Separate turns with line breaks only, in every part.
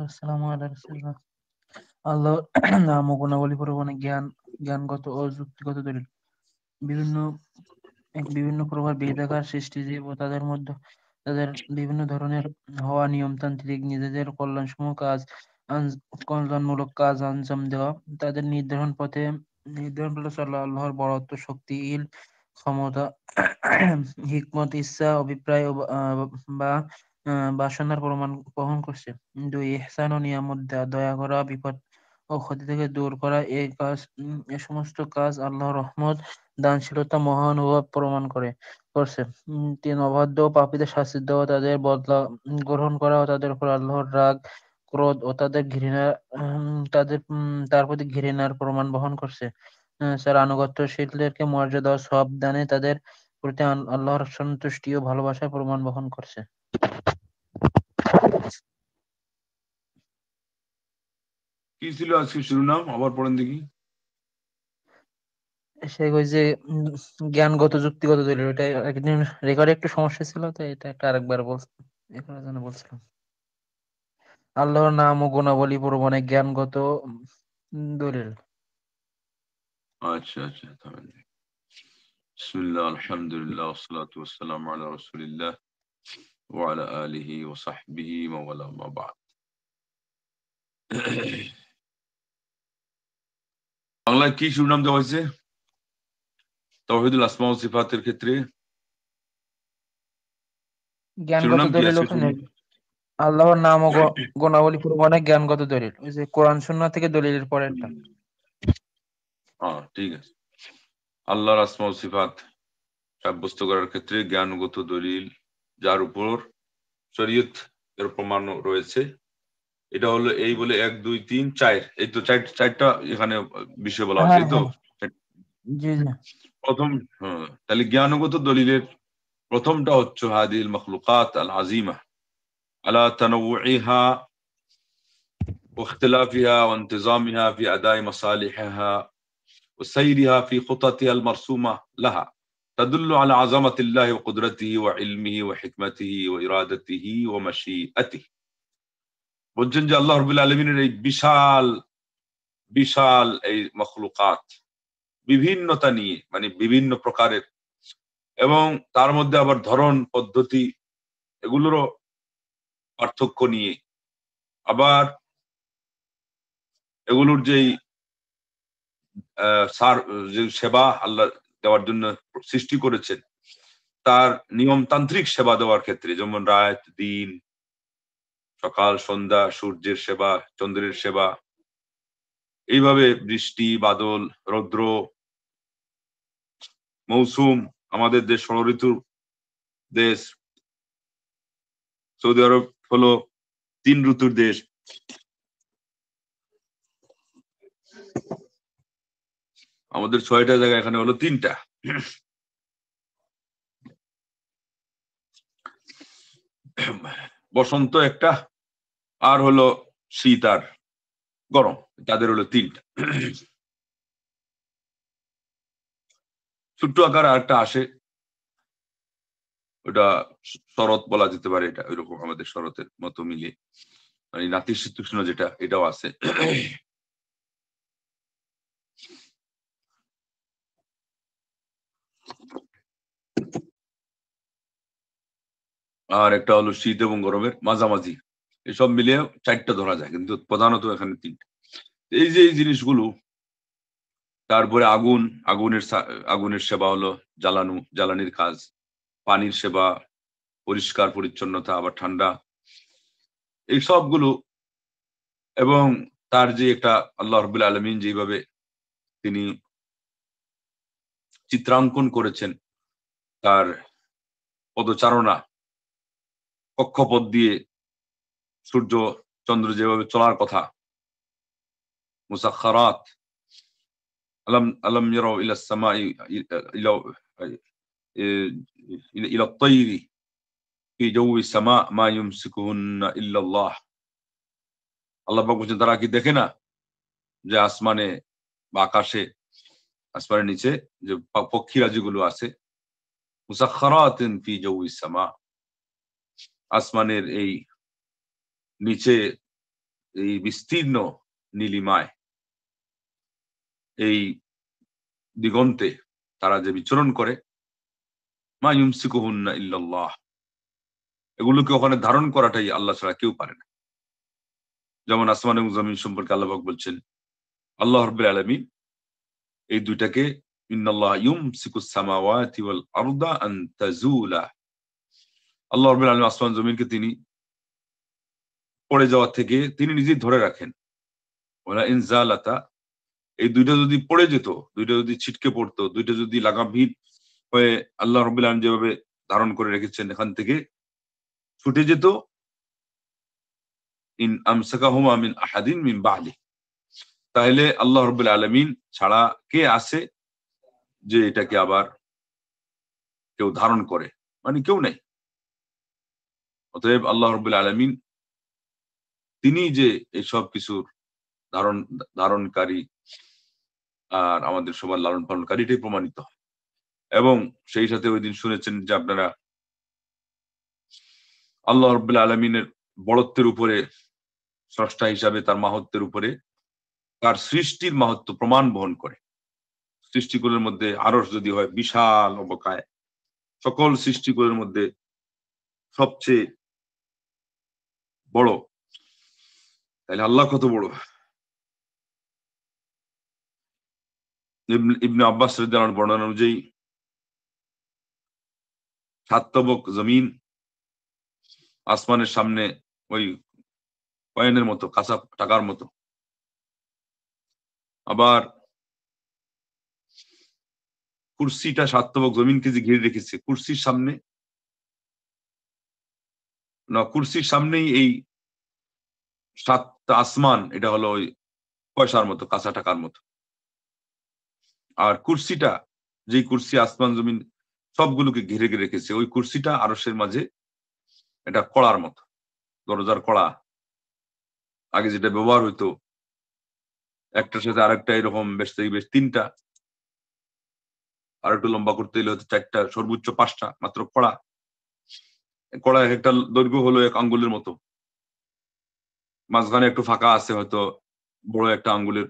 আসসালামু আলাইকুম। আল্লাহর নাম ও গুণাবলী প্রমাণে জ্ঞানগত ও যুক্তিগত দলিল। বিভিন্ন বিভিন্ন প্রকার বেদাকার সৃষ্টিজীব ও তাদের মধ্যে তাদের বিভিন্ন ধরনের হওয়া নিয়মতান্ত্রিক নিজেদের কল্যাণমূলক কাজ আঞ্জাম দেওয়া, তাদের নির্ধারণ পথে চলা, আল্লাহর বড়ত্ব, শক্তি, ক্ষমতা, হিকমত, ইচ্ছা, অভিপ্রায় বা বাসনার প্রমাণ বহন করছে। 2, ইহসান ও নিয়ামত দেয়া, দয়া করা, বিপদ ও ক্ষতি থেকে দূর করা। এ সমস্ত কাজ আল্লাহর রহমত, দানশীলতা, মহানুভব প্রমাণ করছে। 3, অবাধ্য ও পাপীদের শাস্তি দেওয়া, তাদের বদলা গ্রহণ করা ও তাদের উপর আল্লাহর রাগ, ক্রোধ ও তার প্রতি ঘৃণার প্রমাণ বহন করছে। 4, আনুগত্যশীলদেরকে মর্যাদা ও সওয়াব দানে তাদের প্রতি আল্লাহর সন্তুষ্টি ও ভালোবাসার প্রমাণ বহন করছে।
কি ছিল আজকে শিরোনাম? আবার পড়েন দেখি।
সে ওই যে জ্ঞানগত যুক্তিগত দলিল, ওটা একদিন রেকর্ডে একটু সমস্যা ছিল, তো এটা একটা আরেকবার এখানের জন্য বলছিলাম। আল্লাহর নাম ও গুণাবলী প্রমাণে জ্ঞানগত দলিল।
আচ্ছা আচ্ছা, থামেন। বিসমিল্লাহ, আলহামদুলিল্লাহ, ওয়াসসালাতু ওয়াসসালামু আলা রাসূলিল্লাহ ওয়া আলা আলিহি ওয়া সাহবিহি ওয়া ওয়ালা, মা বা'দ। বাংলায় কি শিরোনাম দেওয়া হয়েছে তাওহীদুল আসমা ও সিফাতের ক্ষেত্রে?
জ্ঞানগত
শিরোনাম কি
দলিল
আছে
ওখানে
শুনি?
আল্লাহর নাম ও গুণাবলী প্রমাণে জ্ঞানগত দলিল, ওই যে কোরআন সুন্নাহ থেকে দলিলের পরেরটা।
হ্যাঁ, ঠিক আছে। আল্লাহর আসমা ও সিফাত সাব্যস্ত করার ক্ষেত্রে জ্ঞানগত দলিল, যার উপর শরীয়ত এর প্রমাণ রয়েছে, এটা হলো এই বলে 1, 2, 3, 4, এই তো চারটা এখানে বিষয় বলা হয়েছে,
হ্যাঁ
এই তো।
হ্যাঁ, জি জি।
প্রথম, হ্যাঁ, তাহলে জ্ঞানগত দলিলের প্রথমটা হচ্ছে হাদিল মখলুকাত আল আজিমা আলা তানাউইহা ওয়া ইখতিলাফিহা ওয়া ইনতিজামিহা ফি আদাই মাসালিহিহা ওয়া সাইরিহা ফি খুতাতিহা আল মারসুমা লাহা তাদুল্লু আলা আযামাতিল্লাহি ওয়া কুদরাতিহি ওয়া ইলমিহি ওয়া হিকমাতিহি ওয়া ইরাদাতিহি ওয়া মাশিআতিহি। বলছেন যে আল্লাহ রাব্বুল আলামিনের এই বিশাল বিশাল এই মখলুকাত, বিভিন্নতা নিয়ে, মানে বিভিন্ন প্রকারের, এবং তার মধ্যে আবার ধরন পদ্ধতি, এগুলোরও পার্থক্য নিয়ে, আবার এগুলোর যেই সার যে সেবা আল্লাহ দেওয়ার জন্য সৃষ্টি করেছেন, তার নিয়মতান্ত্রিক সেবা দেওয়ার ক্ষেত্রে, যেমন রাত দিন, সকাল সন্ধ্যা, সূর্যের সেবা, চন্দ্রের সেবা, এইভাবে বৃষ্টি বাদল, রৌদ্র, মৌসুম। আমাদের দেশ ষড়ঋতুর দেশ, সৌদি আরব হলো 3 ঋতুর দেশ। আমাদের 6টা জায়গা, এখানে হলো 3টা। বসন্ত একটা, আর হলো শীত আর গরম, তাদের হলো 3টা। ছোট্ট আকার আরেকটা আসে, ওটা শরৎ বলা যেতে পারে, এটা ওইরকম আমাদের শরতের মতো মিলে, মানে নাতিশীতোষ্ণ যেটা, এটাও আছে। আর একটা হলো শীত এবং গরমের মাঝামাঝি, এসব মিলিয়ে 4টা ধরা যায়, কিন্তু প্রধানত এখানে 3টা। এই যে এই জিনিসগুলো, তারপরে আগুনের সেবা হলো জ্বালানির কাজ, পানির সেবা, পরিষ্কার পরিচ্ছন্নতা, আবার ঠান্ডা, এই সবগুলো। এবং তার যে একটা আল্লাহ রাব্বুল আলামিন যেভাবে তিনি চিত্রাঙ্কন করেছেন, তার পদচারণা, কক্ষপথ দিয়ে সূর্য চন্দ্র যেভাবে চলার কথা, মুসাখখারাত, আলাম আলাম ইয়ারাউ ইলাস সামাই ইলা ইলা আত-তায়রি ফি জাওয়িস সামা মা ইউমসিকুহুন্না ইল্লা আল্লাহ। আল্লাহ পাক বলছেন, তারা কি দেখে না যে আসমানে বা আকাশে, আসমানের নিচে যে পক্ষীরা যেগুলো আছে, মুসাখখারাতিন ফি জাওয়িস সামা, আসমানের এই নিচে এই বিস্তীর্ণ নীলিমায়, এই দিগন্তে তারা যে বিচরণ করে, মা ইউমসিকুহুন্না ইল্লাল্লাহ, এগুলোকে ওখানে ধারণ করাটাই আল্লাহ ছাড়া কেউ পারে না। যেমন আসমান এবং জমিন সম্পর্কে আল্লাহ পাক বলছেন, আল্লাহ রাব্বুল আলামিন এই দুইটাকে ইন্নাল্লাহ ইউমসিকুস সামাওয়াতি ওয়াল আরদা আন তাজুলা, আল্লাহ রাব্বুল আলামিন আসমান জমিনকে তিনি পড়ে যাওয়া থেকে তিনি নিজেই ধরে রাখেন। ওয়ালা ইন জালাতা, এই দুইটা যদি পড়ে যেত, দুইটা যদি ছিটকে পড়তো, দুইটা যদি লাগামহীন হয়ে আল্লাহ রাব্বুল আলামিন যেভাবে ধারণ করে রেখেছেন এখান থেকে ছুটে যেত, ইন আমসাকাহুমা মিন আহাদিন মিন বা'দি, তাহলে আল্লাহ রাব্বুল আলামিন ছাড়া কে আছে যে এটাকে আবার কেউ ধারণ করে? মানে কেউ নাই। অতএব আল্লাহ রাব্বুল আলামিন তিনি যে এই সব কিছুর ধারণকারী আর আমাদের সবার লালন পালনকারী, এটাই প্রমাণিত হয়। এবং সেই সাথে ওই দিন শুনেছেন যে আপনারা আল্লাহ রাব্বুল আলামিনের বড়ত্বের উপরে, স্রষ্টা হিসাবে তার মাহাত্ম্যের উপরে তার সৃষ্টির মাহাত্ম্য প্রমাণ বহন করে। সৃষ্টিকুলের মধ্যে আরশ যদি হয় বিশাল অবকায়, সকল সৃষ্টিকুলের মধ্যে সবচেয়ে বড়, তাহলে আল্লাহ কত বড়। ইবনে আব্বাস রাদিয়াল্লাহু আনহু বর্ণনা অনুযায়ী 7 তবক জমিন আসমানের সামনে ওই কয়েনের মতো, কাঁচা টাকার মতো। আবার কুরসিটা 7 তবক জমিনকে যে ঘিরে রেখেছে, কুরসির সামনে না, কুরসির সামনেই এই 7টা আসমান, এটা হলো ওই পয়সার মতো, কাঁচা টাকার মতো। আর কুরসিটা, যেই কুরসি আসমান জমিন সবগুলোকে ঘিরে রেখেছে, ওই কুরসিটা আরশের মাঝে এটা কড়ার মতো, দরজার কড়া। আগে যেটা ব্যবহার হইতো একটার সাথে আরেকটা এরকম বেশ থেকে বেশ 3টা, আর একটু লম্বা করতে হলে হয়তো 4টা, সর্বোচ্চ 5টা মাত্র কড়া। কড়া একটা দৈর্ঘ্য হলো 1 আঙ্গুলের মতো, মাঝখানে একটু ফাঁকা আছে হয়তো বড় একটা আঙ্গুলের,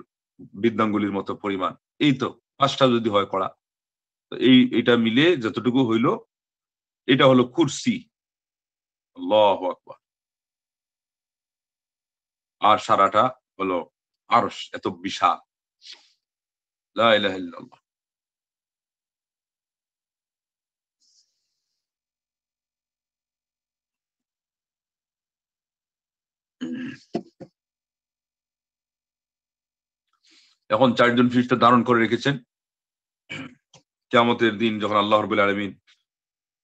বৃদ্ধাঙ্গুলির মতো পরিমাণ। এই তো 5টা যদি হয় কড়া, তো এটা মিলে যতটুকু হইলো এটা হলো কুরসি। আল্লাহু আকবার। আর সারাটা হলো আরশ, এত বিশাল। লা ইলাহা ইল্লাল্লাহ। এখন 4 জন ফেরেশতা ধারণ করে রেখেছেন। কিয়ামতের দিন যখন আল্লাহ রাব্বুল আলামিন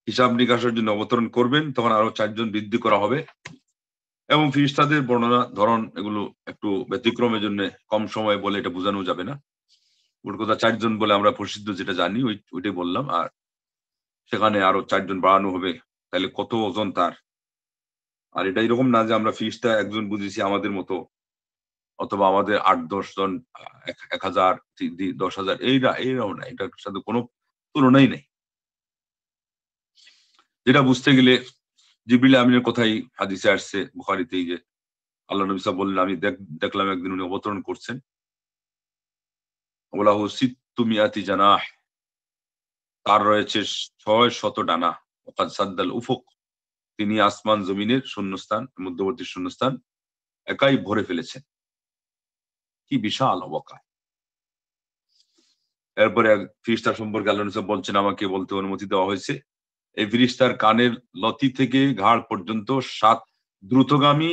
হিসাব নিকাশের জন্য অবতরণ করবেন, তখন আরো 4 জন বৃদ্ধি করা হবে। এবং ফেরেশতাদের বর্ণনা ধরন এগুলো একটু ব্যতিক্রমের জন্য কম সময় বলে এটা বোঝানো যাবে না। মোট কথা 4 জন বলে আমরা প্রসিদ্ধ যেটা জানি ওইটাই বললাম। আর সেখানে আরো 4 জন বাড়ানো হবে, তাহলে কত ওজন তার। আর এটা এরকম না যে আমরা ফেরেশতা একজন বুঝেছি আমাদের মতো, অথবা আমাদের 8-10 জন, 1000, 10,000, এইরাও না, এটার সাথে কোনো তুলনাই নেই। যেটা বুঝতে গেলে জিবরিল আমিনের কথাই হাদিসে আসছে বুখারীতেই, যে আল্লাহ নবী সাল্লাল্লাহু আলাইহি ওয়াসাল্লাম বললেন, আমি দেখলাম একদিন উনি অবতরণ করছেন, ওয়ালাহু সিত্তু মিআতি জানাহ, তার রয়েছে 600 ডানা। ওয়াকাদ সাদ্দাল উফুক, তিনি আসমান জমিনের শূন্যস্থান, মধ্যবর্তী শূন্যস্থান একাই ভরে ফেলেছেন। কি বিশাল অবকাশ। এরপরে এক ফেরেশতা সম্পর্কে আল্লাহ নবী বলছেন, আমাকে বলতে অনুমতি দেওয়া হয়েছে, এই ফেরেশতার কানের লতি থেকে ঘাড় পর্যন্ত 7 দ্রুতগামী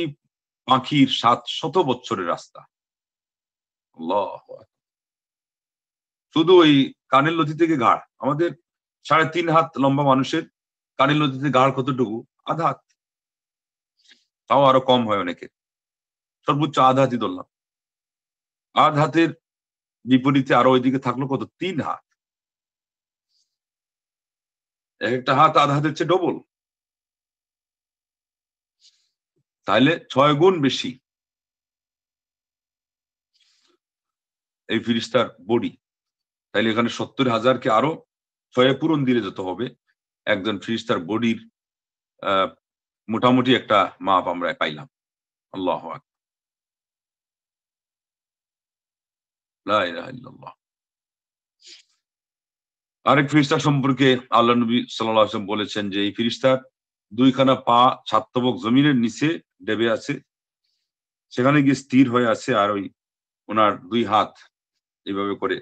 পাখির 700 বছরের রাস্তা। আল্লাহু আকবার। শুধু ওই কানের লতি থেকে ঘাড়, আমাদের 3.5 হাত লম্বা মানুষের কানের লতি থেকে ঘাড় কতটুকু? আধা হাত, তাও আরো কম হয় অনেকের, সর্বোচ্চ আধা হাতই ধরলাম। আধা হাতের বিপরীতে আরো ওইদিকে থাকলো কত? 3 হাত। এক একটা হাত আধা হাতের চেয়ে ডবল, তাহলে 6 গুণ বেশি এই ফেরেশতার বডি। তাইলে এখানে 70,000-কে আরো 6 পূরণ দিলে যত হবে, একজন ফেরেশতার বডির মোটামুটি একটা মাপ আমরা পাইলাম। আল্লাহু আকবার। লা ইলাহা ইল্লাল্লাহ। আরেক ফেরেশতা সম্পর্কে আল্লাহ নবী সাল্লাল্লাহু আলাইহি ওয়াসাল্লাম বলেছেন যে এই ফেরেশতার দুইখানা পা সাতবক জমিনের নিচে ডেবে আছে, সেখানে গিয়ে স্থির হয়ে আছে, আর ওই ওনার দুই হাত এইভাবে করে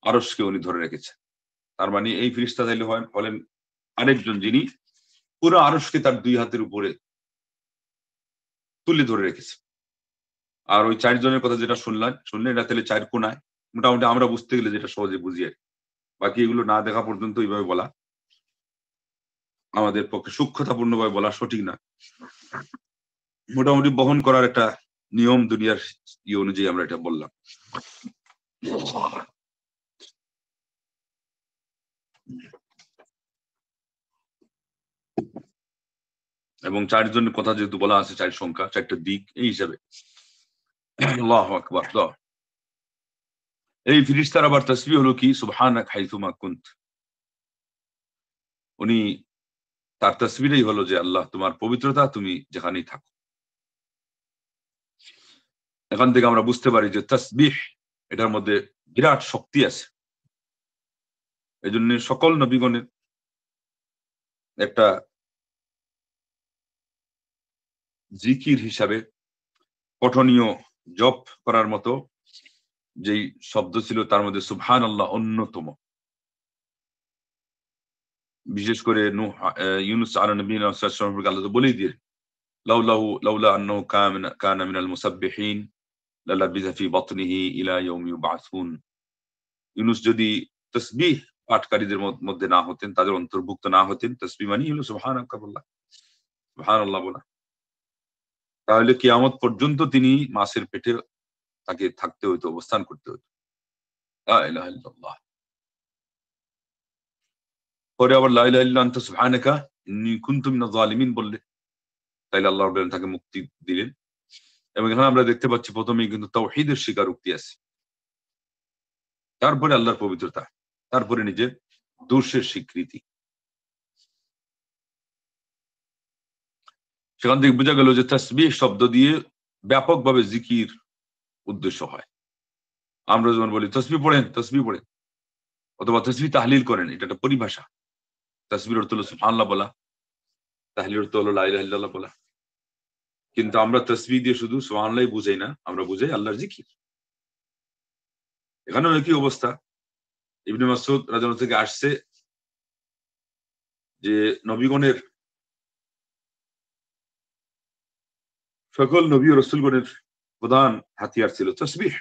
আরশকে উনি ধরে রেখেছেন। তার মানে এই ফেরেশতা তাইলে হলেন আরেকজন, যিনি পুরো আরশকে তার দুই হাতের উপরে তুলে ধরে রেখেছে। আর ওই চারজনের কথা যেটা শুনলেন এটা তাহলে চার কোনায়, মোটামুটি আমরা বুঝতে গেলে যেটা সহজে বুঝি আর কি। বাকি এগুলো না দেখা পর্যন্ত এইভাবে বলা আমাদের পক্ষে সূক্ষ্মতাপূর্ণভাবে বলা সঠিক না। মোটামুটি বহন করার একটা নিয়ম দুনিয়ার অনুযায়ী আমরা এটা বললাম। এবং চারজনের কথা যেহেতু বলা আছে, চার সংখ্যা, চারটা দিক, এই হিসাবে আল্লাহু আকবার। এই ফেরেশতার আবার তাসবিহ হলো কি সুবহানাক হাইসুমা কুন্ত। উনি তার তাসবিহই হলো যে আল্লাহ তোমার পবিত্রতা, তুমি যেখানেই থাকো। এখান থেকে আমরা বুঝতে পারি যে তাসবিহ এটার মধ্যে বিরাট শক্তি আছে। এই জন্য সকল নবীগণের একটা জিকির হিসাবে পঠনীয় জপ করার মতো যেই শব্দ ছিল তার মধ্যে সুবহানাল্লাহ অন্যতম। বিশেষ করে ইউনুস আলাইহিস নবী সম্পর্কে আল্লাহ তো বলেই দিয়ে, লাউলা আন্নাহু কানা মিনাল মুসাব্বিহিন লালাবিসা ফি বাতনিহি ইলা ইয়াউমি ইউবআসুন। ইউনুস যদি তাসবিহ পাঠকারীদের মধ্যে না হতেন, তাদের অন্তর্ভুক্ত না হতেন, তাসবিহ মানে হলো সুবহানাকা বলা, সুবহানাল্লাহ বলা, তাহলে কিয়ামত পর্যন্ত তিনি মাছের পেটে তাকে থাকতে হইতো, অবস্থান করতে হইতো। লা ইলাহা ইল্লাল্লাহ। পরে আবার লা ইলাহা ইল্লা আনতা সুবহানাকা ইন্নী কুনতু মিনাজ জালিমিন বললে, তাইলে আল্লাহ রাব্বুল আলামিন তাকে মুক্তি দিলেন। এবং এখানে আমরা দেখতে পাচ্ছি প্রথমেই কিন্তু তাওহীদের স্বীকারোক্তি আছে, তারপরে আল্লাহর পবিত্রতা, তারপরে নিজের দোষের স্বীকৃতি। সেখান থেকে বোঝা গেল যে তাসবিহ শব্দ দিয়ে ব্যাপকভাবে জিকির উদ্দেশ্য হয়। আমরা যেমন বলি তসবিহ পড়েন, তসবিহ পড়েন, অথবা তসবিহ তাহলিল করেন, এটা একটা পরিভাষা। তাসবিহর অর্থ হলো সুবহানাল্লাহ বলা, তাহলিল অর্থ হলো লা ইলাহা ইল্লাল্লাহ বলা। কিন্তু আমরা তসবিহ দিয়ে শুধু সুবহানাল্লাহ বুঝাই না, আমরা বুঝাই আল্লাহর জিকির। এখানেও একই অবস্থা। ইবনে মাসউদ রাদিয়াল্লাহু থেকে আসছে যে নবীগণের, সকল নবী ও রাসূলগণের প্রধান হাতিয়ার ছিল তাসবিহ।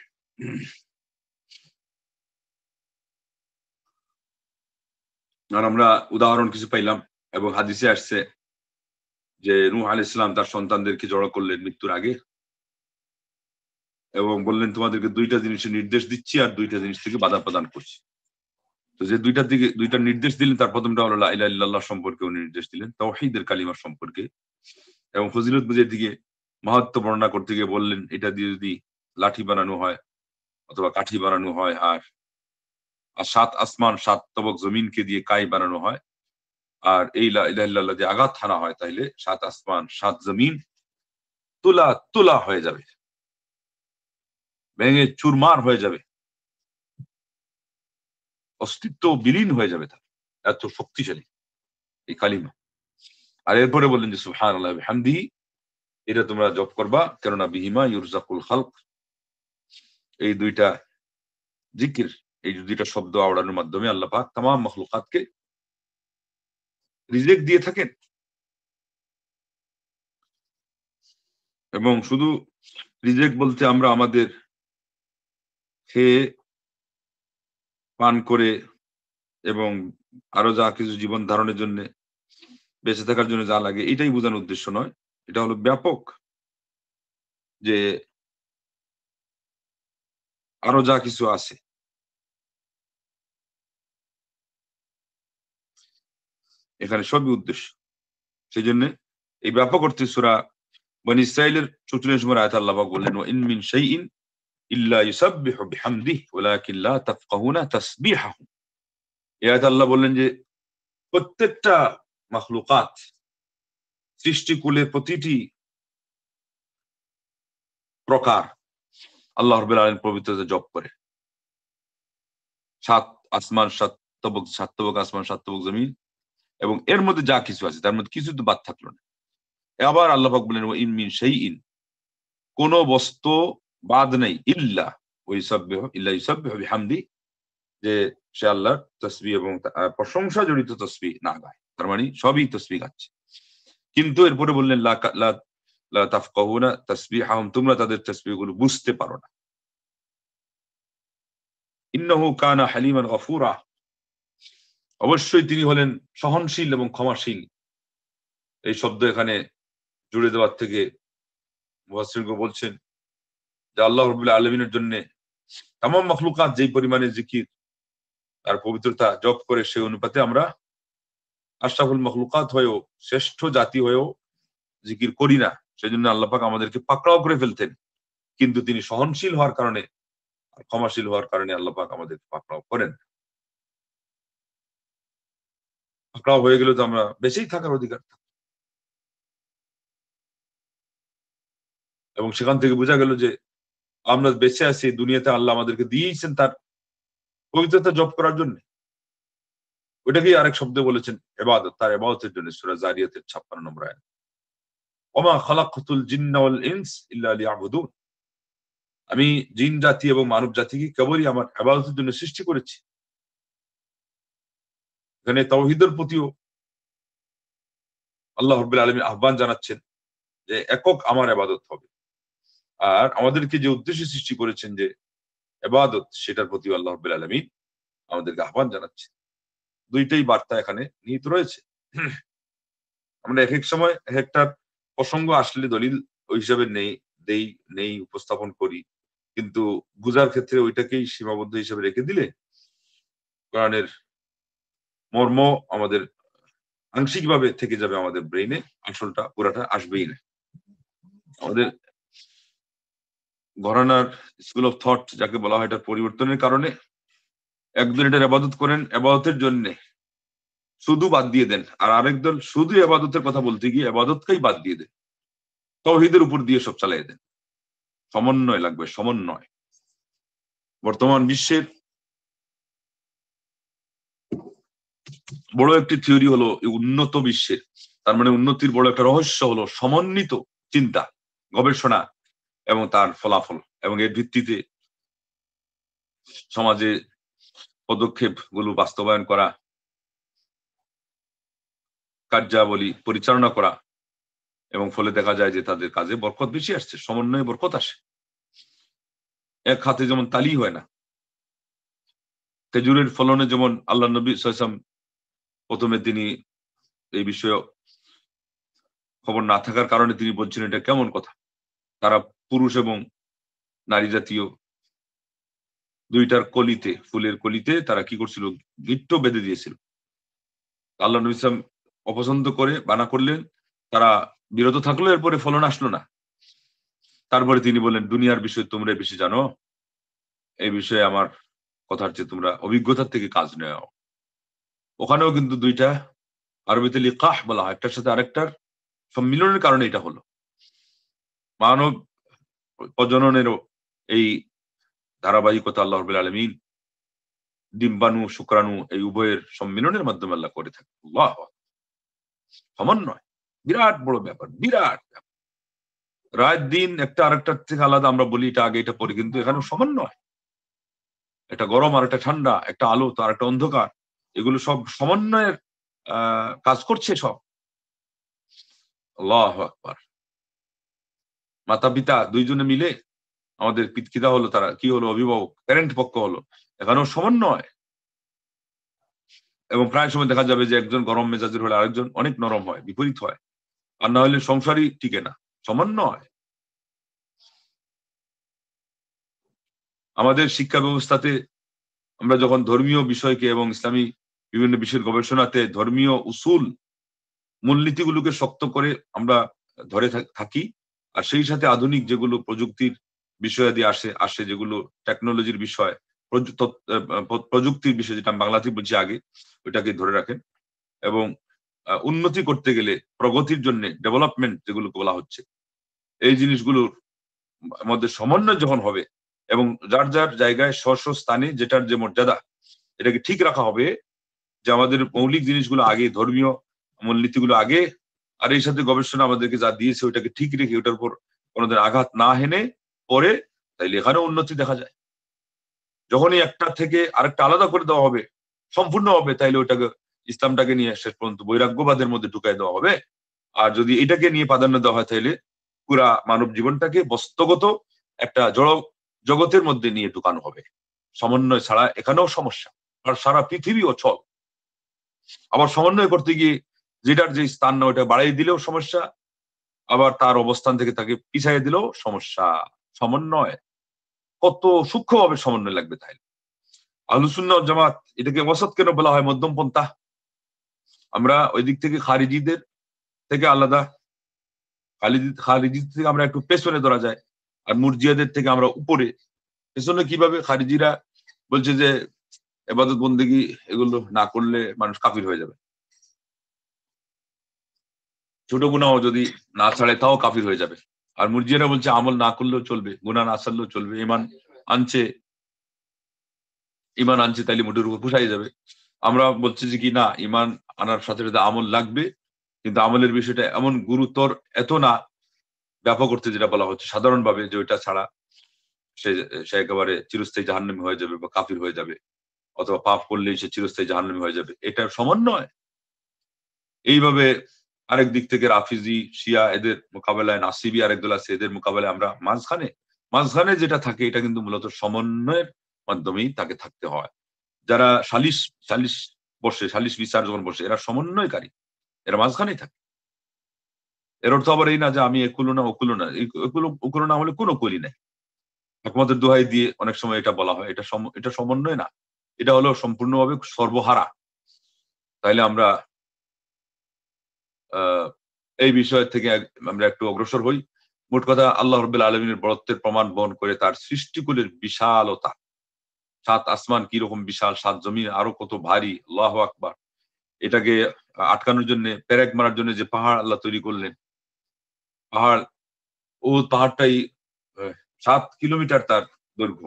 আর আমরা উদাহরণ কিছু পাইলাম, এবং হাদিসে আসছে যে নূহ আলাইহিস সালাম তার সন্তানদেরকে জড়ো করলেন মৃত্যুর আগে এবং বললেন তোমাদেরকে দুইটা জিনিসের নির্দেশ দিচ্ছি আর দুইটা জিনিস থেকে বাধা প্রদান করছি। তো যে দুইটা নির্দেশ দিলেন, তার প্রথমটা হলো লা ইলাহা ইল্লাল্লাহ সম্পর্কে উনি নির্দেশ দিলেন, তাওহীদের কালিমা সম্পর্কে, এবং ফজিলত বুঝের দিকে মাহাত্ম্য বর্ণনা করতে গিয়ে বললেন এটা দিয়ে যদি লাঠি বানানো হয় অথবা কাঠি বানানো হয়, আর সাত আসমান সাত তবক জমিনকে দিয়ে কাই বানানো হয়, আর এই লা ইলাহা ইল্লাল্লাহ দিয়ে আঘাত হানা হয়, তাইলে সাত আসমান সাত জমিন তুলা তুলা হয়ে যাবে, ভেঙে চুরমার হয়ে যাবে, অস্তিত্ব বিলীন হয়ে যাবে, তার এত শক্তিশালী এই কালিমা। আর এরপরে বললেন যে সুবহানাল্লাহি ওয়া বিহামদিহি, এটা তোমরা জপ করবা, কেননা বিহিমা ইউরজাকুল খালক। এই দুইটা জিকির, এই দুইটা শব্দ আওড়ানোর মাধ্যমে আল্লাহ পাক তামাম মাখলুকাতকে রিজিক দিয়ে থাকেন। এবং শুধু রিজিক বলতে আমরা আমাদের খেয়ে পান করে এবং আরো যা কিছু জীবন ধারণের জন্য, বেঁচে থাকার জন্য যা লাগে, এটাই বোঝানোর উদ্দেশ্য নয়। এটা হলো ব্যাপক, যে আরো যা কিছু আছে এখানে সবই উদ্দেশ্য। সেই জন্য এই ব্যাপক অর্থে সূরা বনী ইসরাঈলের ৪৪ নম্বর আয়াতে আল্লাহ পাক বললেন ওয়া ইন মিন শাইইন ইল্লা ইউসাব্বিহু বিহামদিহি ওয়ালাকিন লা তাফকাহুনা তাসবিহাহুম। এই আয়াতে আল্লাহ বললেন যে প্রত্যেকটা মাখলুকাত, সৃষ্টিকুলের প্রতিটি প্রকার আল্লাহ রাব্বুল আলামিন পবিত্রতা জপ করে, 7 আসমান, 7 তবক আসমান, 7 তবক জমিন, এবং এর মধ্যে যা কিছু আছে তার মধ্যে কিছু তো বাদ থাকলো না। আবার আল্লাহ পাক বলেন ওয়া ইন মিন শাইইন, কোন বস্তু বাদ নেই, ইল্লা ইউসাব্বিহু বিহামদি, যে সে আল্লাহর তাসবিহ এবং প্রশংসা জড়িত তাসবিহ না গায়। তার মানে সবই তাসবিহ গাচ্ছে। কিন্তু এরপরে বললেন লা তাফকাহুনা তাসবিহাহুম, তোমরা তাদের তাসবিহগুলো বুঝতে পারো না। ইন্নাহু কানা হালিমান গফুরা, অবশ্যই তিনি হলেন সহনশীল এবং ক্ষমাশীল। এই শব্দ এখানে জুড়ে দেওয়ার থেকে মুফাসসিরগণ বলছেন যে আল্লাহ রাব্বুল আলামিনের জন্য তামাম মাখলুকাত যেই পরিমাণে জিকির আর পবিত্রতা জপ করে, সেই অনুপাতে আমরা আশরাফুল মাখলুকাত হয়েও, শ্রেষ্ঠ জাতি হয়েও জিকির করি না। সেজন্য আল্লাহ পাক আমাদেরকে পাকড়াও করে ফেলতেন, কিন্তু তিনি সহনশীল হওয়ার কারণে, ক্ষমাশীল হওয়ার কারণে আল্লাহ পাক আমাদের পাকড়াও করেন। পাকড়াও হয়ে গেলে তো আমরা বেঁচেই থাকার অধিকার থাকবে। এবং সেখান থেকে বোঝা গেল যে আমরা বেঁচে আছি দুনিয়াতে, আল্লাহ আমাদেরকে দিয়েছেন তার পবিত্রতা জপ করার জন্য। ওইটাকেই আরেক শব্দে বলেছেন ইবাদত, তার ইবাদতের জন্য। সূরা জারিয়াতের 56 নম্বর আয়াত, ওমা খালাকতুল জিন্না ওয়াল ইনস ইল্লা লিয়াবুদুন, আমি জিন জাতি এবং মানব জাতিকে কেবলই আমার ইবাদতের জন্য সৃষ্টি করেছি। এখানে তাওহীদের প্রতিও আল্লাহ রাব্বুল আলামিন আহ্বান জানাচ্ছেন যে একক আমার ইবাদত হবে। আর আমাদেরকে যে উদ্দেশ্যে সৃষ্টি করেছেন যে ইবাদত, সেটার প্রতি আল্লাহ রাব্বুল আলামিন আমাদেরকে আহ্বান জানাচ্ছেন। দুইটাই বার্তা এখানে নিহিত রয়েছে। আমরা এক এক সময় এক একটা প্রসঙ্গ আসলে দলিল ওই হিসাবে নেই উপস্থাপন করি, কিন্তু বুঝার ক্ষেত্রে ওইটাকেই সীমাবদ্ধ হিসেবে রেখে দিলে কোরআনের মর্ম আমাদের আংশিকভাবে থেকে যাবে আমাদের ব্রেইনে, আসলটা পুরাটা আসবেই না। আমাদের ঘরানার স্কুল অফ থট যাকে বলা হয়, এটার পরিবর্তনের কারণে একজন এটার ইবাদত করেন ইবাদতের জন্য, শুধু বাদ দিয়ে দেন, আর আরেকদল শুধু ইবাদতের কথা বলতে গিয়ে ইবাদতকেই বাদ দিয়ে দেন, তাওহীদের উপর দিয়ে সব চালিয়ে দেন। সমন্বয় লাগবে, সমন্বয়। বর্তমান বিশ্বের বড় একটি থিওরি হলো এই উন্নত বিশ্বের, তার মানে উন্নতির বড় একটা রহস্য হলো সমন্বিত চিন্তা, গবেষণা এবং তার ফলাফল, এবং এর ভিত্তিতে সমাজে পদক্ষেপ গুলো বাস্তবায়ন করা, কার্যাবলী পরিচালনা করা, এবং ফলে দেখা যায় যে তাদের কাজে বরকত বেশি আসছে, সমন্বয়ে বরকত আসে। এক হাতে যেমন তালি হয় না, খেজুরের ফলনে যেমন আল্লাহ নবী সাল্লাল্লাহু আলাইহি ওয়াসাল্লাম প্রথমে তিনি এই বিষয়ে খবর না থাকার কারণে তিনি বলছিলেন এটা কেমন কথা, তারা পুরুষ এবং নারী জাতীয় দুইটার কলিতে, ফুলের কলিতে তারা কি করছিল, গিট্ট বেঁধে দিয়েছিল। আল্লাহ নবী সাল্লাল্লাহু আলাইহি ওয়াসাল্লাম অপছন্দ করে বানা করলেন, তারা বিরত থাকলো, এরপরে ফলন আসলো না। তারপরে তিনি বললেন দুনিয়ার বিষয় তোমরা বেশি জানো, এই বিষয়ে আমার কথার চেয়ে তোমরা অভিজ্ঞতার থেকে কাজ নেও। ওখানেও কিন্তু দুইটা আরবিতে লিকাহ বলা হয়, একটার সাথে আরেকটার সম্মিলনের কারণে এটা হলো। মানব প্রজননেরও এই ধারাবাহিকতা আল্লাহ রাব্বুল আলামিন ডিম্বাণু শুক্রাণু এই উভয়ের সম্মিলনের মাধ্যমে আল্লাহ করে থাকে। আল্লাহু আকবার, সমন্বয় বিরাট বড় ব্যাপার, বিরাট ব্যাপার। রাত দিন একটা আরেকটার থেকে আলাদা, আমরা বলি এটা আগে এটা পরে, কিন্তু এখানে সমন্বয়, একটা গরম আর একটা ঠান্ডা, একটা আলো তো আর একটা অন্ধকার, এগুলো সব সমন্বয়ের কাজ করছে সব। আল্লাহু আকবার। মাতা পিতা দুইজনে মিলে আমাদের পিতা হলো, তারা কি হলো, অভিভাবক, প্যারেন্ট পক্ষ হলো, এখানেও সমন্বয়। এবং প্রায় সময় দেখা যাবে যে একজন গরম মেজাজের হলে আরেকজন অনেক নরম হয়, বিপরীত হয়, আর না হলে সংসারই টিকে না। সমন্বয়। আমাদের শিক্ষা ব্যবস্থাতে আমরা যখন ধর্মীয় বিষয়কে এবং ইসলামী বিভিন্ন বিষয়ের গবেষণাতে ধর্মীয় উসুল মূলনীতিগুলোকে শক্ত করে আমরা ধরে থাকি, আর সেই সাথে আধুনিক যেগুলো প্রযুক্তির বিষয়াদি আসে যেগুলো টেকনোলজির বিষয়, প্রযুক্তির বিষয়, যেটা আমি বাংলাতে বলছি আগে, ওইটাকে ধরে রাখেন। এবং উন্নতি করতে গেলে, প্রগতির জন্য ডেভেলপমেন্ট যেগুলোকে বলা হচ্ছে, এই জিনিসগুলোর মধ্যে সমন্বয় যখন হবে এবং যার যার জায়গায় স্ব স্থানে যেটার যে মর্যাদা, এটাকে ঠিক রাখা হবে যে আমাদের মৌলিক জিনিসগুলো আগে, ধর্মীয় মূলনীতিগুলো আগে, আর এই সাথে গবেষণা আমাদেরকে যা দিয়েছে ওইটাকে ঠিক রেখে ওটার উপর কোনোদিন আঘাত না হেনে পরে, তাইলে এখানেও উন্নতি দেখা যায়। যখনই একটা থেকে আরেকটা আলাদা করে দেওয়া হবে সম্পূর্ণ হবে, তাইলে ওটাকে ইসলামটাকে নিয়ে শেষ পর্যন্ত বৈরাগ্যবাদের মধ্যে ঢুকাই দেওয়া হবে। আর যদি এটাকে নিয়ে প্রাধান্য দেওয়া হয়, তাইলে পুরা মানব জীবনটাকে বস্তুগত একটা জড় জগতের মধ্যে নিয়ে ঢুকানো হবে। সমন্বয় ছাড়া এখানেও সমস্যা, আর সারা পৃথিবী অচল। আবার সমন্বয় করতে গিয়ে যেটার যে স্থান না ওটা বাড়াই দিলেও সমস্যা, আবার তার অবস্থান থেকে তাকে পিছাই দিলেও সমস্যা। সমন্বয় কত সূক্ষ্মভাবে সমন্বয় লাগবে। তাই আহলুস সুন্নাহ ওয়াল জামাত এটাকে ওয়াসাত কেন বলা হয়, মধ্যম পন্থা? আমরা ওই দিক থেকে খারিজিদের থেকে আলাদা, খারিজি থেকে আমরা একটু পেছনে ধরা যায়, আর মুরজিয়াদের থেকে আমরা উপরে। পেছনে কিভাবে? খারিজিরা বলছে যে ইবাদত বন্দেগী এগুলো না করলে মানুষ কাফির হয়ে যাবে, ছোট গুনাহ যদি না ছাড়ে তাও কাফির হয়ে যাবে। আর মুরজিয়ারা বলছে আমল না করলেও চলবে, গুনাহ না ছাড়লেও চলবে, ইমান আনছে তাইলে মুঠের উপর পুষাই যাবে। আমরা বলছি যে কি না, ইমান আনার সাথে সাথে আমল লাগবে, কিন্তু আমলের বিষয়টা এমন গুরুতর এত না ব্যাপক অর্থে যেটা বলা হচ্ছে সাধারণভাবে, যে ওইটা ছাড়া সে সে একেবারে চিরস্থায়ী জাহান্নামী হয়ে যাবে বা কাফির হয়ে যাবে, অথবা পাপ করলেই সে চিরস্থায়ী জাহান্নামী হয়ে যাবে। এটার সমন্বয় এইভাবে আরেক দিক থেকে রাফিজি, শিয়া এদের মোকাবেলায়, নাসিবি আরেক দল আছে, এদের মোকাবেলায় আমরা মাঝখানে যেটা থাকে, এটা কিন্তু মূলত সমন্বয়ের মাধ্যমেই তাকে থাকতে হয়। যারা সালিশ সালিশ বিচার যখন বসে, এরা সমন্বয়কারী, এরা মাঝখানেই থাকে। এর অর্থ আবার এই না যে আমি একুলো না ওকুলো না, ওকুলো না হলে কোনো কলি নাই। একমাত্র দোহাই দিয়ে অনেক সময় এটা বলা হয়, এটা সমন্বয় না, এটা হলো সম্পূর্ণভাবে সর্বহারা। তাইলে আমরা এই বিষয় থেকে আমরা একটু অগ্রসর হই। মোট কথা, আল্লাহ রাব্বুল আলামিনের বড়ত্বের প্রমাণ বহন করে তার সৃষ্টিকুলের বিশালতা, 7 আসমান কিরকম বিশাল, 7 জমিন আরো কত ভারী, আল্লাহু আকবার। এটাকে আটকানোর জন্য, পেরেক মারার জন্য যে পাহাড় আল্লাহ তৈরি করলেন, পাহাড়, ও পাহাড়টাই 7 কিলোমিটার তার দৈর্ঘ্য।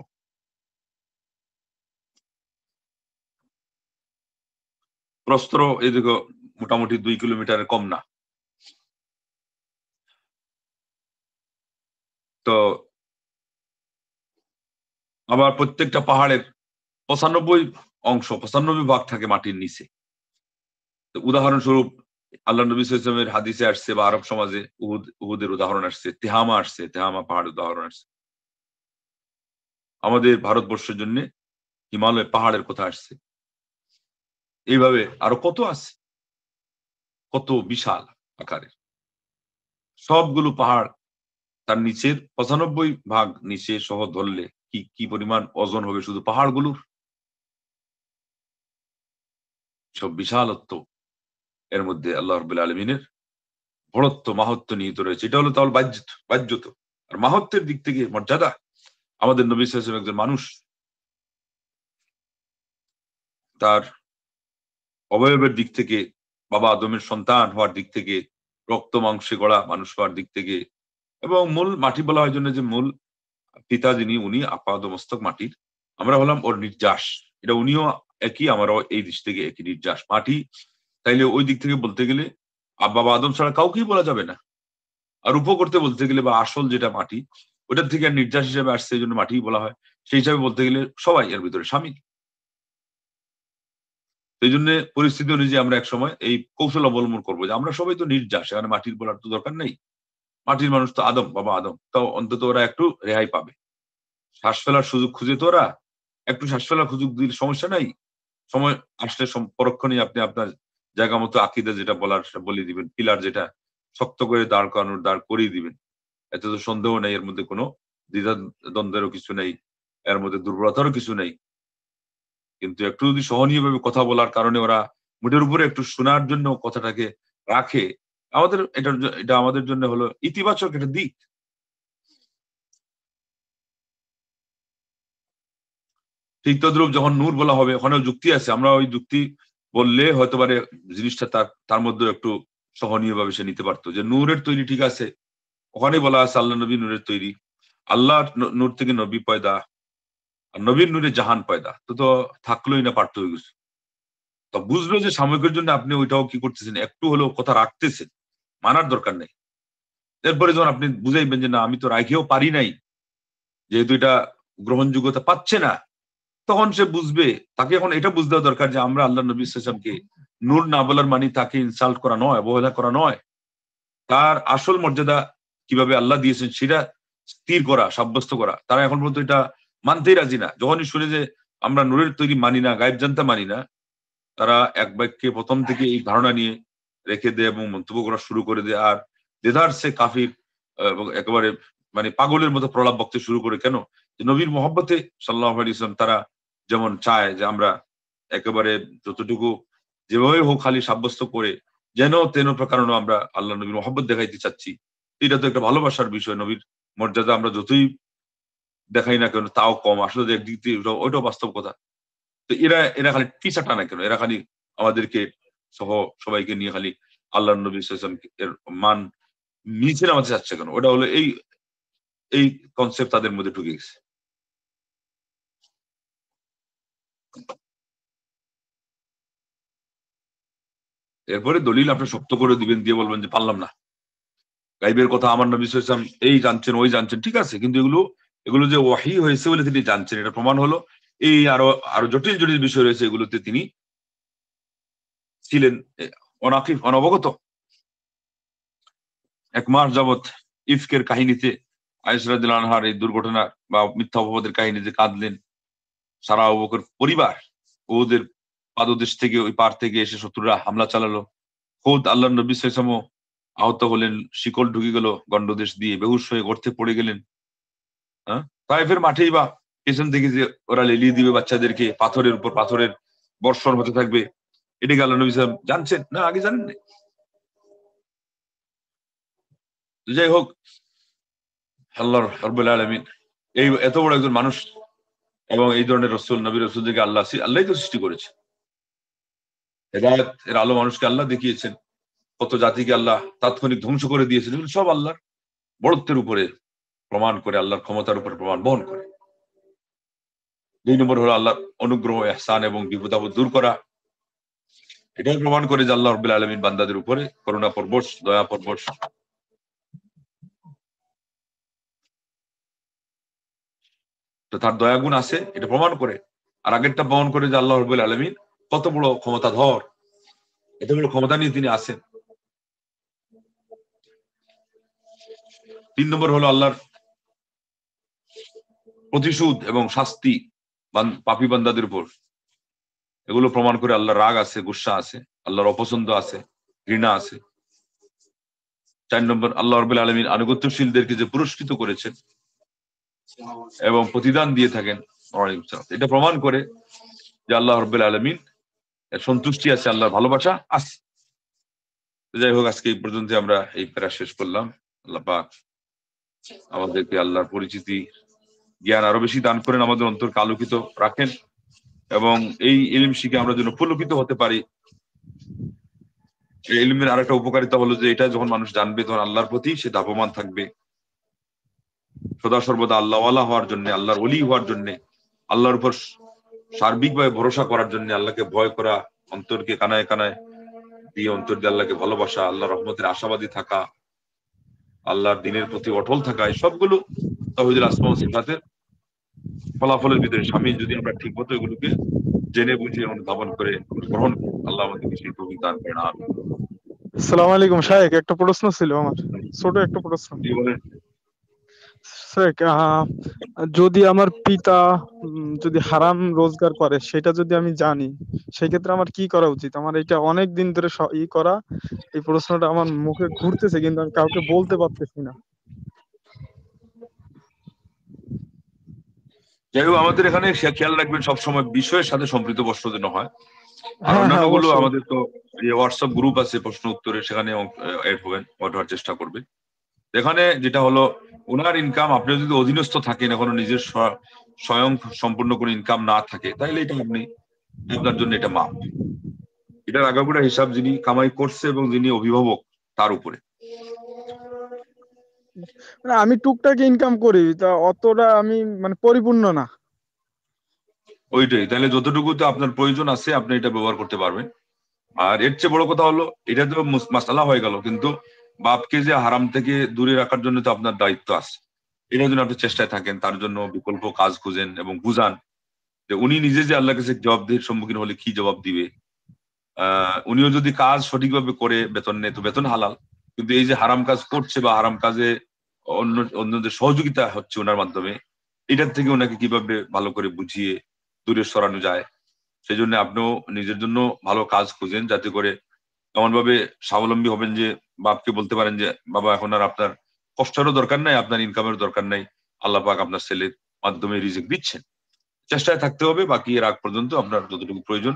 প্রস্তর এদিকে মোটামুটি 2 কিলোমিটারের কম না। তো আবার প্রত্যেকটা পাহাড়ের 95 ভাগ থাকে মাটির নিচে। তো উদাহরণস্বরূপ আল্লাহ নবী সাল্লাল্লাহু আলাইহি ওয়াসাল্লামের হাদিসে আসছে, বা আরব সমাজে উহুদের উদাহরণ আসছে, তেহামা পাহাড়ের উদাহরণ আসছে। আমাদের ভারতবর্ষের জন্য হিমালয় পাহাড়ের কথা আসছে। এইভাবে আরো কত আছে, কত বিশাল আকারের সবগুলো পাহাড়। তার নিচের 95 ভাগ নিচে সহ ধরলে কি পরিমাণ ওজন হবে শুধু পাহাড়গুলোর। সব বিশালত্ব এর মধ্যে আল্লাহ রাব্বুল আলামিনের বড়ত্ব, মাহাত্ম্য নিহিত রয়েছে। এটা হলো তাহলে বাহ্যত। আর মাহাত্ম্যের দিক থেকে মর্যাদা, আমাদের নবী সাল্লাল্লাহু আলাইহি ওয়াসাল্লাম একজন মানুষ, তার অবয়বের দিক থেকে, বাবা আদমের সন্তান হওয়ার দিক থেকে, রক্ত মাংসে গড়া মানুষ হওয়ার দিক থেকে, এবং মূল মাটি বলা হয় জন্য যে মূল পিতা যিনি, উনি আপাদমস্তক মাটির, আমরা হলাম ওর নির্যাস। এটা উনিও একই, আমারও এই দিক থেকে একই, নির্যাস মাটি। তাইলে ওই দিক থেকে বলতে গেলে বাবা আদম ছাড়া কাউকেই বলা যাবে না। আর করতে বলতে গেলে, বা আসল যেটা মাটি, ওটার থেকে আর নির্যাস হিসেবে আসছে, এই জন্য মাটি বলা হয়। সেই হিসাবে বলতে গেলে সবাই এর ভিতরে সামিল। এই জন্য পরিস্থিতি অনুযায়ী আমরা এক সময় এই কৌশল অবলম্বন করবো যে আমরা সবাই তো নির্যাস, এখানে মাটির বলার তো দরকার নেই। মাটির মানুষ তো আদম, বাবা আদম, তাও অন্তত ওরা একটু রেহাই পাবে। শ্বাস ফেলার সুযোগ খুঁজে তো ওরা একটু শ্বাস ফেলার সুযোগ দিলে সমস্যা নাই। সময় আসলে পরক্ষণেই আপনি আপনার জায়গা মতো আকিদা যেটা বলার সেটা বলে দিবেন, পিলার যেটা শক্ত করে দাঁড় করানোর দাঁড় করিয়ে দিবেন। এতে তো সন্দেহ নেই, এর মধ্যে কোনো দ্বিধা দ্বন্দ্বেরও কিছু নেই, এর মধ্যে দুর্বলতারও কিছু নেই। কিন্তু একটু যদি সহনীয়ভাবে কথা বলার কারণে ওরা মুঠের উপরে একটু শোনার জন্য কথাটাকে রাখে, এটা আমাদের জন্য হলো ইতিবাচক একটা দিক। ঠিক তদ্রুপ যখন নূর বলা হবে, ওখানেও যুক্তি আছে। আমরা ওই যুক্তি বললে হয়তো পারে জিনিসটা তার মধ্যে একটু সহনীয় ভাবে সে নিতে পারতো, যে নূরের তৈরি ঠিক আছে, ওখানে বলা আছে আল্লাহ নবী নূরের তৈরি, আল্লাহ নূর থেকে নবী পয়দা, আর নবীর নূরে জাহান পয়দা, তো থাকলোই না, পার্থ হয়ে গেছে। তো বুঝলো যে সাময়িকের জন্য আপনি ওইটাও কি করতেছেন, একটু হলেও কথা রাখতেছেন, মানার দরকার নেই। এরপরে যখন আপনি বুঝাইবেন যে না আমি তো রাখেও পারি নাই, যেহেতু এটা গ্রহণযোগ্যতা পাচ্ছে না, তখন সে বুঝবে। তাকে এখন এটা বুঝতে দেওয়া দরকার যে আমরা আল্লাহ নবী সাল্লাল্লাহু আলাইহি ওয়াসাল্লামকে নূর না বলার মানে তাকে ইনসাল্ট করা নয়, অবহেলা করা নয়। তার আসল মর্যাদা কিভাবে আল্লাহ দিয়েছেন সেটা স্থির করা, সাব্যস্ত করা। তারা এখন পর্যন্ত এটা মানতেই রাজি না। যখনই শুনে যে আমরা নূরের তৈরি মানি না, গায়েব জানতা মানি না, তারা এক বাক্যে প্রথম থেকে এই ধারণা নিয়ে রেখে দেয় এবং মন্তব্য করা শুরু করে দেয়। আর দেদারসে কাফির এবং একেবারে মানে পাগলের মতো প্রলাপ বকতে শুরু করে। কেন? যে নবীর মহব্বতে সাল্লাল্লাহু আলাইহি ওয়াসাল্লাম তারা যেমন চায় যে আমরা একেবারে যতটুকু যেভাবে হোক খালি সাব্যস্ত করে যেন তেন প্রকারণ আমরা আল্লাহ নবীর মহব্বত দেখাইতে চাচ্ছি। এটা তো একটা ভালোবাসার বিষয়। নবীর মর্যাদা আমরা যতই দেখাই না কেন তাও কম। আসলে যে একদিক দিয়ে ওইটাও বাস্তব কথা। তো এরা এরা খালি পিছা টানে কেন? এরা খালি আমাদেরকে সহ সবাইকে নিয়ে খালি আল্লাহ নবী সাল্লাল্লাহু আলাইহি ওয়াসাল্লাম এর মান নিচে নামাতে চাচ্ছে কেন? ওটা হলো এই এই কনসেপ্ট তাদের মধ্যে ঢুকে গেছে। এরপরে দলিল আপনি শক্ত করে দিবেন, দিয়ে বলবেন যে পারলাম না, গাইবের কথা আমার নবী সাল্লাল্লাহু আলাইহি ওয়াসাল্লাম এই জানছেন ওই জানছেন, ঠিক আছে, কিন্তু এগুলো এগুলো যে ওয়াহি হয়েছে বলে তিনি জানছেন, এটা প্রমাণ হলো এই আরো আরো জটিল জটিল বিষয় রয়েছে, এগুলোতে তিনি ছিলেন অনাকিফ, অনবগত। 1 মাস যাবৎ ইফকের কাহিনীতে আয়েশা রাদিয়াল্লাহু আনহার এই দুর্ঘটনা বা মিথ্যা অপবাদের কাহিনীতে কাঁদলেন সারা আবু বকর পরিবার। ওদের পাদদেশ থেকে ওই পার থেকে এসে শত্রুরা হামলা চালালো। খোদ আল্লাহর নবী সাল্লাল্লাহু আলাইহি ওয়াসাল্লাম আহত হলেন, শিকল ঢুকে গেল গন্ডদেশ দিয়ে, বেহুশ হয়ে গর্তে পড়ে গেলেন। হ্যাঁ, তায়েফের মাঠেই বা পেছন থেকে যে ওরা লেলিয়ে দিবে বাচ্চাদেরকে, পাথরের উপর পাথরের বর্ষণ হতে থাকবে, এটা কি আল্লাহ নবী সাল্লাল্লাহু আলাইহি ওয়াসাল্লাম জানছেন না? আগে জানেন না? যাই হোক, আল্লাহ রাব্বুল আলামিন এই এত বড় একজন মানুষ এবং এই ধরনের রসুল নবী রসুলদেরকে আল্লাহই তো সৃষ্টি করেছে। হেদায়েত এর আলো মানুষকে আল্লাহ দেখিয়েছেন। কত জাতিকে আল্লাহ তাৎক্ষণিক ধ্বংস করে দিয়েছেন, এগুলো সব আল্লাহর বড়ত্বের উপরে প্রমাণ করে, আল্লাহর ক্ষমতার উপরে প্রমাণ বহন করে। 2 নম্বর হলো আল্লাহর অনুগ্রহ, ইহসান এবং বিপদ আপদ দূর করা। এটাই প্রমাণ করে যে আল্লাহ রাব্বুল আলামিন বান্দাদের উপরে করুণা পরবশ, দয়া পরবশ। তো তার দয়া গুণ আছে, এটা প্রমাণ করে। আর আগেরটা প্রমাণ করে যে আল্লাহ রাব্বুল আলামিন কত বড় ক্ষমতাধর, এত বড় ক্ষমতা নিয়ে তিনি আছেন। 3 নম্বর হলো আল্লাহর প্রতিশোধ এবং শাস্তি পাপী বান্দাদের উপর। এগুলো প্রমাণ করে আল্লাহর রাগ আছে, গুসা আছে, আল্লাহর অপছন্দ আছে, ঘৃণা আছে। 4 নম্বর আল্লাহ রাব্বুল আলামিন আনুগত্যশীলদেরকে যে পুরস্কৃত করেছেন এবং প্রতিদান দিয়ে থাকেন, এটা প্রমাণ করে যে আল্লাহ রাব্বুল আলামিন এর সন্তুষ্টি আছে, আল্লাহর ভালোবাসা আছে। যাই হোক, আজকে এই পর্যন্ত আমরা এই প্যারা শেষ করলাম। আল্লাহ পাক আমাদেরকে আল্লাহর পরিচিতি জ্ঞান আরো বেশি দান করেন, আমাদের অন্তরকে আলোকিত রাখেন এবং এই ইলম শিখে আমরা যেন পুলকিত হতে পারি। এই ইলমের আরেকটা উপকারিতা হলো যে এটা যখন মানুষ জানবে তখন আল্লাহর প্রতি সে ধাবমান থাকবে, সদা সর্বদা আল্লাহওয়ালা হওয়ার জন্য, আল্লাহর ওলি হওয়ার জন্য, আল্লাহর উপর সার্বিকভাবে ভরসা করার জন্য, আল্লাহকে ভয় করা, অন্তরকে কানায় কানায় দিয়ে অন্তর দিয়ে আল্লাহকে ভালোবাসা, আল্লাহ রহমতের আশাবাদী থাকা, আল্লাহর দিনের প্রতি অটল থাকা, এই সবগুলো তাওহীদুল আসমা ওয়া সিফাতের ফলাফলের ভিতরে শামিল। যদি আমরা ঠিক মতো এগুলোকে জেনে বুঝে অনুধাবন করে গ্রহণ করি, আল্লাহ আমাদেরকে সেই তৌফিক দান করেন। আমিন।
আসসালামু আলাইকুম শায়েখ, একটা প্রশ্ন ছিল আমার, ছোট একটা প্রশ্ন।
কি বলেন?
শায়েখ, যদি আমার পিতা যদি হারাম রোজগার করে, সেটা যদি আমি জানি, সেক্ষেত্রে আমার কি করা উচিত? আমার এটা অনেক দিন ধরে করা, এই প্রশ্নটা আমার মুখে ঘুরতেছে, কিন্তু আমি কাউকে বলতে পারতেছি না।
যাই হোক, আমাদের এখানে খেয়াল রাখবেন সবসময় বিষয়ের সাথে সম্পৃক্ত প্রশ্ন যেন হয়। আর
হ্যাঁ,
অন্যান্য গুলো
অবশ্যই।
আমাদের তো হোয়াটসঅ্যাপ গ্রুপ আছে প্রশ্ন উত্তরে, সেখানে এড হবেন, হওয়ার চেষ্টা করবেন। এখানে যেটা হলো ওনার ইনকাম, আপনি যদি অধীনস্থ থাকেন, এখনো নিজের স্বয়ং সম্পূর্ণ কোনো ইনকাম না থাকে, তাহলে এটা আপনি আপনার জন্য এটা মাপ। এটার আগাগোড়া হিসাব যিনি কামাই করছে এবং যিনি অভিভাবক তার উপরে।
আমি টুকটাক ইনকাম করি, তা অতটা আমি পরিপূর্ণ না।
ওইটাই, তাহলে যতটুকুতে আপনার প্রয়োজন আছে আপনি এটা ব্যবহার করতে পারবেন। আর এর চেয়ে বড় কথা হলো, এটা তো মাসালা হয়ে গেল, কিন্তু বাপকে যে হারাম থেকে দূরে রাখার জন্য তো আপনার দায়িত্ব আছে। এটার জন্য আপনি চেষ্টায় থাকেন, তার জন্য বিকল্প কাজ খুঁজেন এবং বুঝান যে উনি নিজে যে আল্লাহর কাছে জবাবদিহির সম্মুখীন হলে কি জবাব দিবে। উনিও যদি কাজ সঠিকভাবে করে বেতন নেয় তো বেতন হালাল, কিন্তু এই যে হারাম কাজ করছে বা হারাম কাজে অন্যদের সহযোগিতা হচ্ছে ওনার মাধ্যমে, এটার থেকে ওনাকে কিভাবে ভালো করে বুঝিয়ে দূরে সরানো যায়। সেই জন্য আপনিও নিজের জন্য ভালো কাজ খুঁজেন, যাতে করে এমন ভাবে স্বাবলম্বী হবেন যে বাপকে বলতে পারেন যে বাবা এখন আর আপনার কষ্টেরও দরকার নাই, আপনার ইনকামের দরকার নাই, আল্লাহ পাক আপনার ছেলের মাধ্যমে রিজিক দিচ্ছেন। চেষ্টায় থাকতে হবে, বাকি এর আগ পর্যন্ত আপনার যতটুকু প্রয়োজন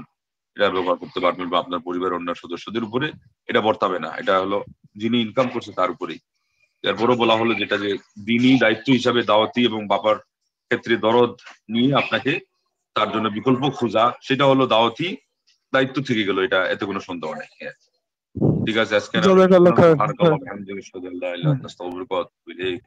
এটা ব্যবহার করতে পারবেন, বা আপনার পরিবারের অন্য সদস্যদের উপরে এটা বর্তাবে না, এটা হলো যিনি ইনকাম করছে তার উপরেই। এরপরও বলা হলো যেটা যে দিনই দায়িত্ব হিসাবে দাওয়াতি এবং বাবার ক্ষেত্রে দরদ নিয়ে আপনাকে তার জন্য বিকল্প খোঁজা, সেটা হলো দাওয়াতি দায়িত্ব থেকে গেল, এটা এতে কোনো সন্দেহ নেই। ঠিক আছে, আজকে
জাযাকাল্লাহ খায়ের।
সুবহানাকাল্লাহ ওয়া বিহামদিহি আশহাদু আল্লা ইলাহা ইল্লা আনতা আস্তাগফিরুকা ওয়া আতুবু ইলাইক।